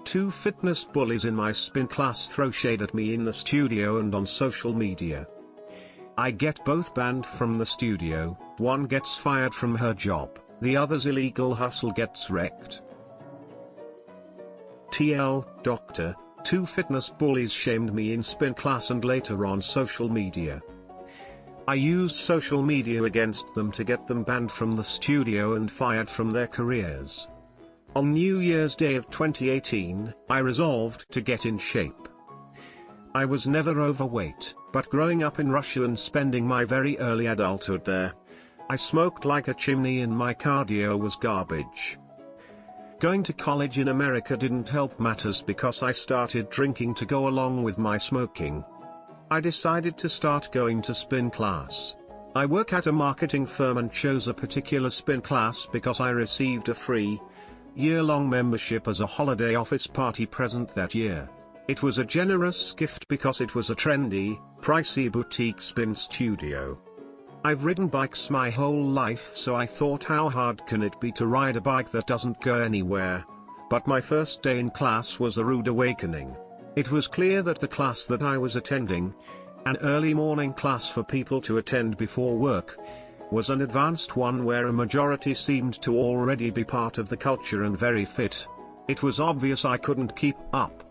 two fitness bullies in my spin class throw shade at me in the studio and on social media. I get both banned from the studio, one gets fired from her job, the other's illegal hustle gets wrecked. TL, Doctor, two fitness bullies shamed me in spin class and later on social media. I use social media against them to get them banned from the studio and fired from their careers. On New Year's Day of 2018, I resolved to get in shape. I was never overweight, but growing up in Russia and spending my very early adulthood there, I smoked like a chimney and my cardio was garbage. Going to college in America didn't help matters because I started drinking to go along with my smoking. I decided to start going to spin class. I work at a marketing firm and chose a particular spin class because I received a free, year-long membership as a holiday office party present that year. It was a generous gift because it was a trendy, pricey boutique spin studio. I've ridden bikes my whole life, so I thought, how hard can it be to ride a bike that doesn't go anywhere? But my first day in class was a rude awakening. It was clear that the class that I was attending, an early morning class for people to attend before work, was an advanced one where a majority seemed to already be part of the culture and very fit. It was obvious I couldn't keep up.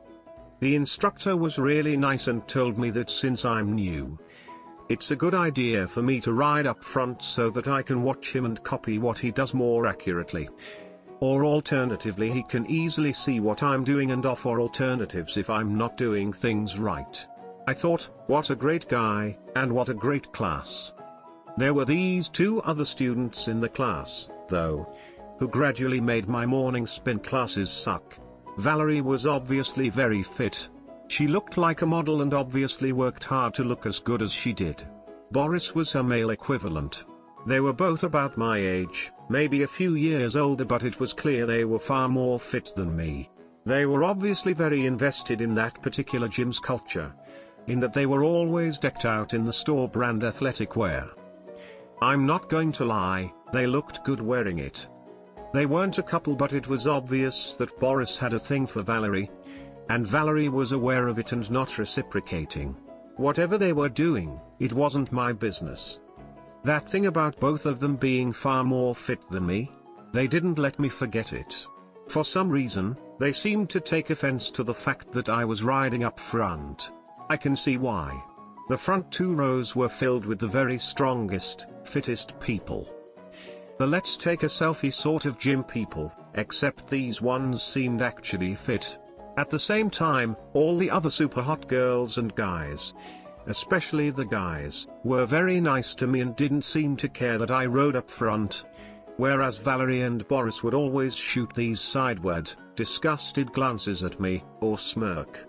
The instructor was really nice and told me that since I'm new, it's a good idea for me to ride up front so that I can watch him and copy what he does more accurately. Or alternatively, he can easily see what I'm doing and offer alternatives if I'm not doing things right. I thought, what a great guy, and what a great class. There were these two other students in the class, though, who gradually made my morning spin classes suck. Valerie was obviously very fit. She looked like a model and obviously worked hard to look as good as she did. Boris was her male equivalent. They were both about my age, maybe a few years older, but it was clear they were far more fit than me. They were obviously very invested in that particular gym's culture, in that they were always decked out in the store brand athletic wear. I'm not going to lie, they looked good wearing it. They weren't a couple, but it was obvious that Boris had a thing for Valerie, and Valerie was aware of it and not reciprocating. Whatever they were doing, it wasn't my business. That thing about both of them being far more fit than me, they didn't let me forget it. For some reason, they seemed to take offense to the fact that I was riding up front. I can see why. The front two rows were filled with the very strongest, fittest people. The let's take a selfie sort of gym people, except these ones seemed actually fit. At the same time, all the other super hot girls and guys, especially the guys, were very nice to me and didn't seem to care that I rode up front, whereas Valerie and Boris would always shoot these sideward, disgusted glances at me, or smirk.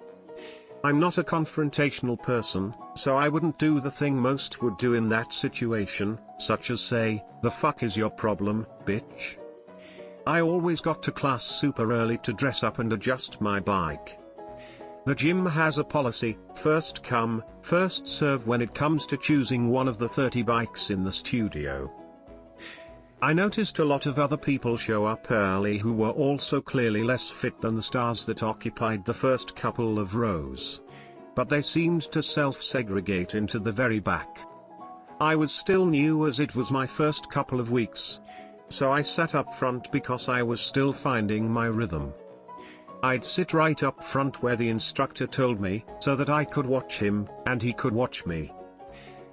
I'm not a confrontational person, so I wouldn't do the thing most would do in that situation, such as say, "The fuck is your problem, bitch?" I always got to class super early to dress up and adjust my bike. The gym has a policy, first come, first serve when it comes to choosing one of the 30 bikes in the studio. I noticed a lot of other people show up early who were also clearly less fit than the stars that occupied the first couple of rows. But they seemed to self-segregate into the very back. I was still new as it was my first couple of weeks, so I sat up front because I was still finding my rhythm. I'd sit right up front where the instructor told me, so that I could watch him, and he could watch me.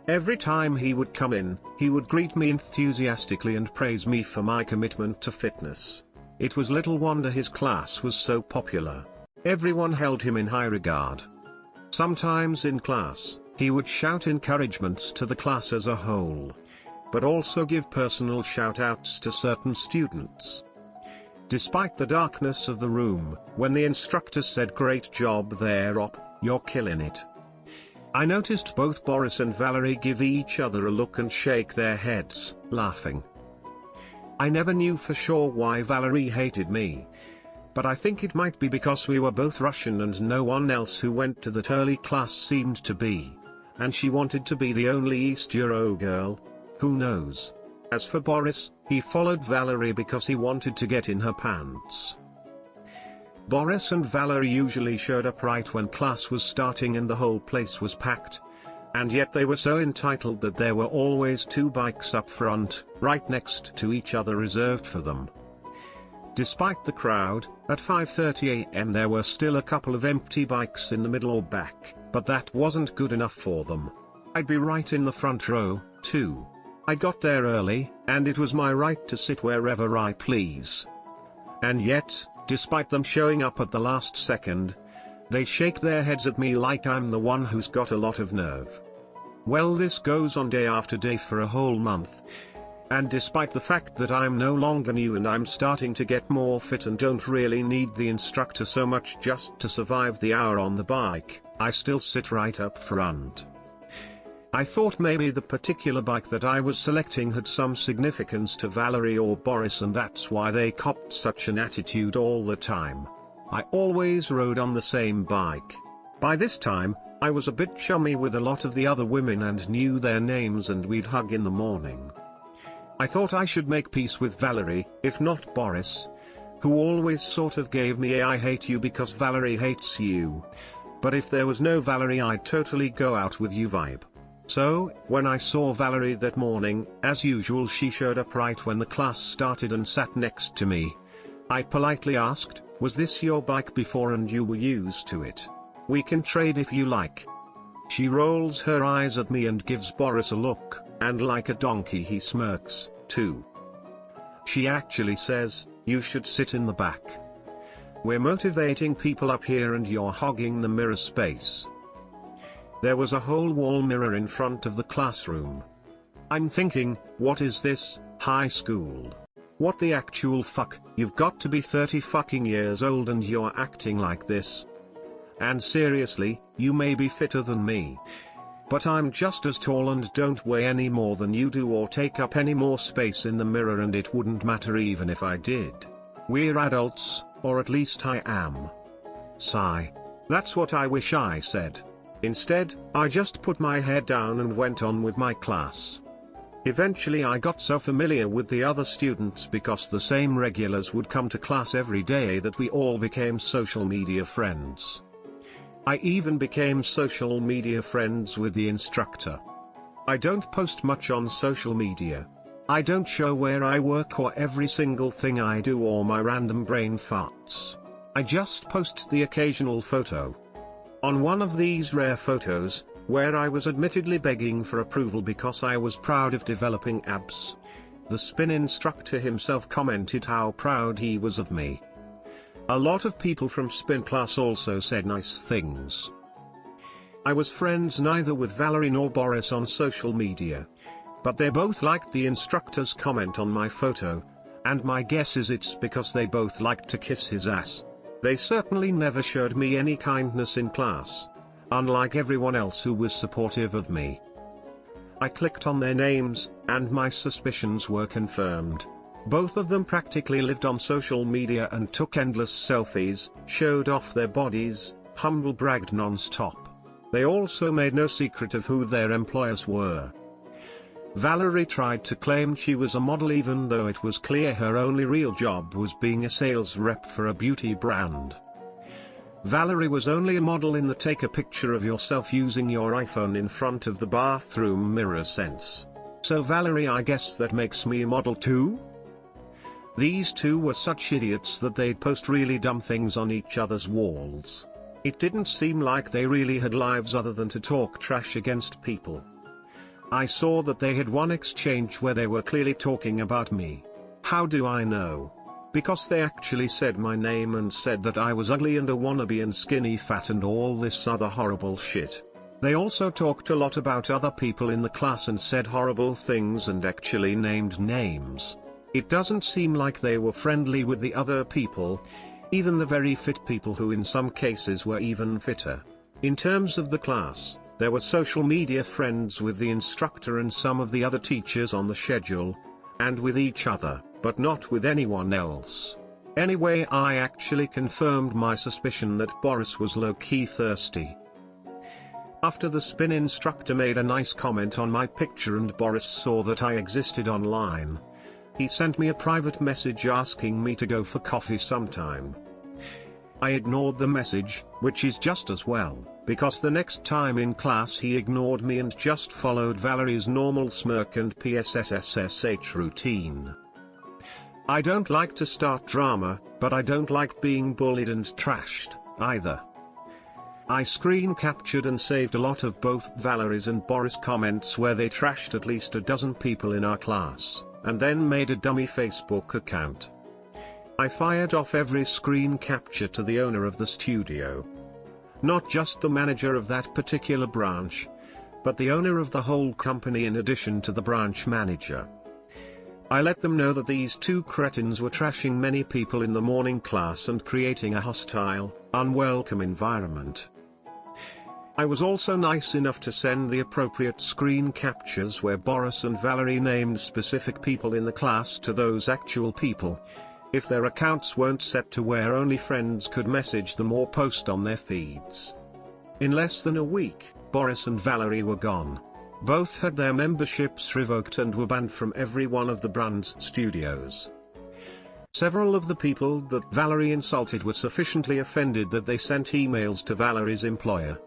Every time he would come in, he would greet me enthusiastically and praise me for my commitment to fitness. It was little wonder his class was so popular. Everyone held him in high regard. Sometimes in class, he would shout encouragements to the class as a whole, but also give personal shout-outs to certain students. Despite the darkness of the room, when the instructor said, "Great job there, op, you're killing it," I noticed both Boris and Valerie give each other a look and shake their heads, laughing. I never knew for sure why Valerie hated me, but I think it might be because we were both Russian and no one else who went to that early class seemed to be, and she wanted to be the only East Euro girl, who knows. As for Boris, he followed Valerie because he wanted to get in her pants. Boris and Valerie usually showed up right when class was starting and the whole place was packed. And yet they were so entitled that there were always 2 bikes up front, right next to each other reserved for them. Despite the crowd, at 5:30 AM there were still a couple of empty bikes in the middle or back, but that wasn't good enough for them. I'd be right in the front row, too. I got there early, and it was my right to sit wherever I please. And yet, despite them showing up at the last second, they shake their heads at me like I'm the one who's got a lot of nerve. Well, this goes on day after day for a whole month. And despite the fact that I'm no longer new and I'm starting to get more fit and don't really need the instructor so much just to survive the hour on the bike, I still sit right up front. I thought maybe the particular bike that I was selecting had some significance to Valerie or Boris and that's why they copped such an attitude all the time. I always rode on the same bike. By this time, I was a bit chummy with a lot of the other women and knew their names and we'd hug in the morning. I thought I should make peace with Valerie, if not Boris, who always sort of gave me a "I hate you because Valerie hates you. But if there was no Valerie I'd totally go out with you vibe. So, when I saw Valerie that morning, as usual she showed up right when the class started and sat next to me. I politely asked, "Was this your bike before and you were used to it? We can trade if you like." She rolls her eyes at me and gives Boris a look, and like a donkey he smirks, too. She actually says, "You should sit in the back. We're motivating people up here and you're hogging the mirror space." There was a whole wall mirror in front of the classroom. I'm thinking, what is this, high school? What the actual fuck, you've got to be 30 fucking years old and you're acting like this. And seriously, you may be fitter than me. But I'm just as tall and don't weigh any more than you do or take up any more space in the mirror and it wouldn't matter even if I did. We're adults, or at least I am. Sigh. That's what I wish I said. Instead, I just put my head down and went on with my class. Eventually I got so familiar with the other students because the same regulars would come to class every day that we all became social media friends. I even became social media friends with the instructor. I don't post much on social media. I don't show where I work or every single thing I do or my random brain farts. I just post the occasional photo. On one of these rare photos, where I was admittedly begging for approval because I was proud of developing abs, the spin instructor himself commented how proud he was of me. A lot of people from spin class also said nice things. I was friends neither with Valerie nor Boris on social media. But they both liked the instructor's comment on my photo, and my guess is it's because they both liked to kiss his ass. They certainly never showed me any kindness in class, unlike everyone else who was supportive of me. I clicked on their names, and my suspicions were confirmed. Both of them practically lived on social media and took endless selfies, showed off their bodies, humble bragged non-stop. They also made no secret of who their employers were. Valerie tried to claim she was a model even though it was clear her only real job was being a sales rep for a beauty brand. Valerie was only a model in the take a picture of yourself using your iPhone in front of the bathroom mirror sense. So Valerie, I guess that makes me a model too? These two were such idiots that they'd post really dumb things on each other's walls. It didn't seem like they really had lives other than to talk trash against people. I saw that they had one exchange where they were clearly talking about me. How do I know? Because they actually said my name and said that I was ugly and a wannabe and skinny fat and all this other horrible shit. They also talked a lot about other people in the class and said horrible things and actually named names. It doesn't seem like they were friendly with the other people, even the very fit people who in some cases were even fitter. In terms of the class, there were social media friends with the instructor and some of the other teachers on the schedule, and with each other, but not with anyone else. Anyway, I actually confirmed my suspicion that Boris was low-key thirsty. After the spin instructor made a nice comment on my picture and Boris saw that I existed online, he sent me a private message asking me to go for coffee sometime. I ignored the message, which is just as well, because the next time in class he ignored me and just followed Valerie's normal smirk and PSSSSH routine. I don't like to start drama, but I don't like being bullied and trashed, either. I screen captured and saved a lot of both Valerie's and Boris' comments where they trashed at least a dozen people in our class, and then made a dummy Facebook account. I fired off every screen capture to the owner of the studio. Not just the manager of that particular branch, but the owner of the whole company in addition to the branch manager. I let them know that these two cretins were trashing many people in the morning class and creating a hostile, unwelcome environment. I was also nice enough to send the appropriate screen captures where Boris and Valerie named specific people in the class to those actual people, if their accounts weren't set to where only friends could message them or post on their feeds. In less than a week, Boris and Valerie were gone. Both had their memberships revoked and were banned from every one of the brand's studios. Several of the people that Valerie insulted were sufficiently offended that they sent emails to Valerie's employer.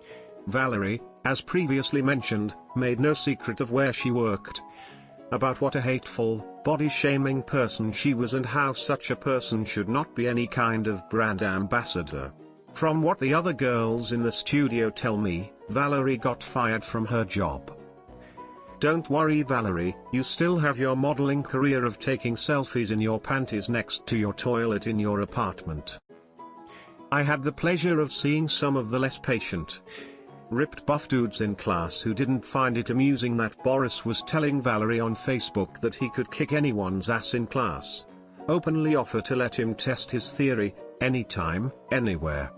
Valerie, as previously mentioned, made no secret of where she worked, about what a hateful, body-shaming person she was and how such a person should not be any kind of brand ambassador. From what the other girls in the studio tell me, Valerie got fired from her job. Don't worry Valerie, you still have your modeling career of taking selfies in your panties next to your toilet in your apartment. I had the pleasure of seeing some of the less patient, ripped buff dudes in class who didn't find it amusing that Boris was telling Valerie on Facebook that he could kick anyone's ass in class. Openly offer to let him test his theory, anytime, anywhere.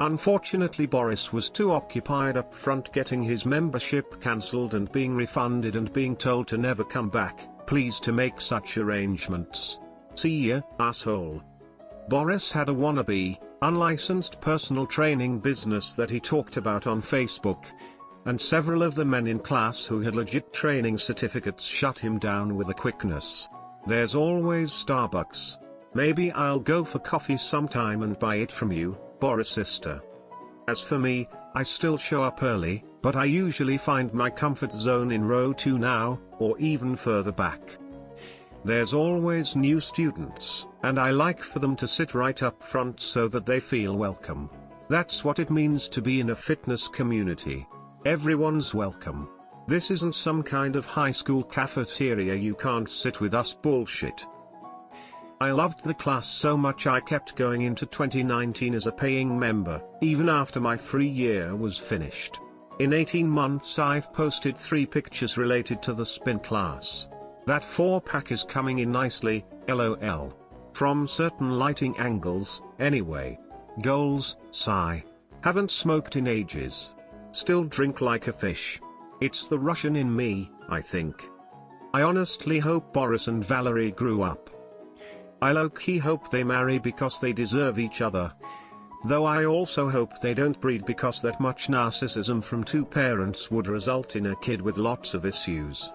Unfortunately Boris was too occupied up front getting his membership cancelled and being refunded and being told to never come back, please to make such arrangements. See ya, asshole. Boris had a wannabe, unlicensed personal training business that he talked about on Facebook, and several of the men in class who had legit training certificates shut him down with a quickness. There's always Starbucks. Maybe I'll go for coffee sometime and buy it from you, Boris' sister. As for me, I still show up early, but I usually find my comfort zone in row 2 now, or even further back. There's always new students, and I like for them to sit right up front so that they feel welcome. That's what it means to be in a fitness community. Everyone's welcome. This isn't some kind of high school cafeteria you can't sit with us bullshit. I loved the class so much I kept going into 2019 as a paying member, even after my free year was finished. In 18 months I've posted 3 pictures related to the spin class. That 4-pack is coming in nicely, lol. From certain lighting angles, anyway. Goals, sigh. Haven't smoked in ages. Still drink like a fish. It's the Russian in me, I think. I honestly hope Boris and Valerie grew up. I low-key hope they marry because they deserve each other. Though I also hope they don't breed because that much narcissism from 2 parents would result in a kid with lots of issues.